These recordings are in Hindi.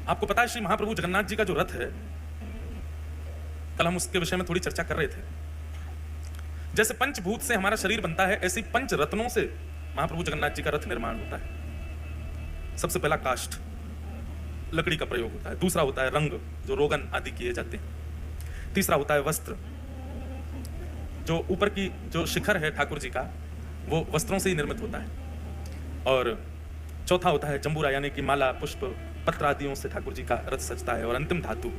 आपको पता है श्री महाप्रभु जगन्नाथ जी का जो रथ है, कल हम उसके विषय में थोड़ी चर्चा कर रहे थे। जैसे पंचभूत से हमारा शरीर बनता है, ऐसे पंच रत्नों से महाप्रभु जगन्नाथ जी का रथ निर्माण होता है। सबसे पहला काष्ठ, लकड़ी का प्रयोग होता है। दूसरा होता है रंग, जो रोगन आदि किए जाते हैं। तीसरा होता है वस्त्र, जो ऊपर की जो शिखर है ठाकुर जी का, वो वस्त्रों से ही निर्मित होता है। और चौथा होता है जंबूरा, यानी कि माला, पुष्प, पत्र आदियों से ठाकुर जी का रथ सजता है। और अंतिम धातु,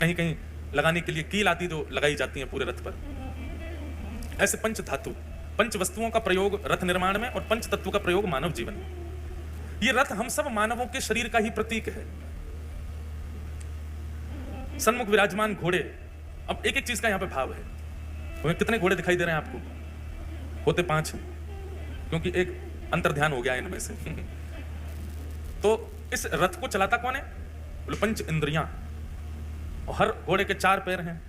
कहीं कहीं लगाने के लिए कील आदि जो लगाई जाती है पूरे रथ पर। ऐसे पंच धातु, पंच वस्तुओं का प्रयोग रथ निर्माण में और पंच तत्व का प्रयोग मानव जीवन में। ये रथ हम सब मानवों के शरीर का ही प्रतीक है। सन्मुख विराजमान घोड़े, अब एक एक चीज का यहां पे भाव है। तुम्हें कितने घोड़े दिखाई दे रहे हैं आपको? होते 5, क्योंकि एक अंतर्ध्यान हो गया इनमें से। तो इस रथ को चलाता कौन है? बोले पंच इंद्रियां। और हर घोड़े के 4 पैर हैं।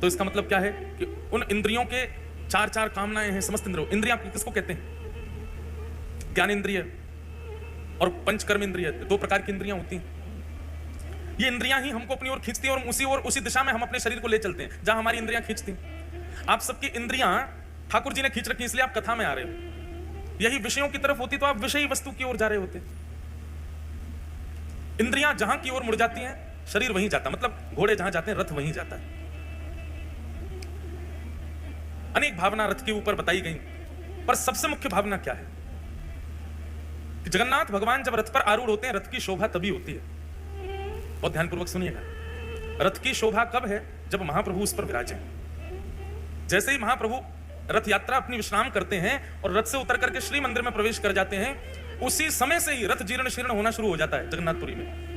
तो इसका मतलब क्या है कि उन इंद्रियों के 4 कामनाएं हैं। समस्त इंद्रियों, इंद्रियां किसको कहते हैं? ज्ञान इंद्रिय और पंचकर्म इंद्रिय, 2 प्रकार की इंद्रियां होती हैं। ये इंद्रियां ही हमको अपनी ओर खींचती हैं और उसी दिशा में हम अपने शरीर को ले चलते हैं जहां हमारी इंद्रियां खींचती हैं। आप सबकी इंद्रियां ठाकुर जी ने खींच रखी, इसलिए आप कथा में आ रहे हो। यही विषयों की तरफ होती तो आप विषयी वस्तु की ओर जा रहे होते। इंद्रियां जहां की ओर मुड़ जाती हैं, शरीर वहीं जाता। मतलब घोड़े जहां जाते हैं, रथ वहीं जाता है। अनेक भावना रथ के ऊपर बताई गई, पर सबसे मुख्य भावना क्या है कि जगन्नाथ भगवान जब रथ पर आरूढ़ होते हैं, रथ की शोभा तभी होती है। बहुत ध्यानपूर्वक सुनिएगा। रथ की शोभा कब है? जब महाप्रभु उस पर विराजे। जैसे ही महाप्रभु रथ यात्रा अपनी विश्राम करते हैं और रथ से उतर करके श्री मंदिर में प्रवेश कर जाते हैं, उसी समय से ही रथ जीर्ण शीर्ण होना शुरू हो जाता है जगन्नाथपुरी में।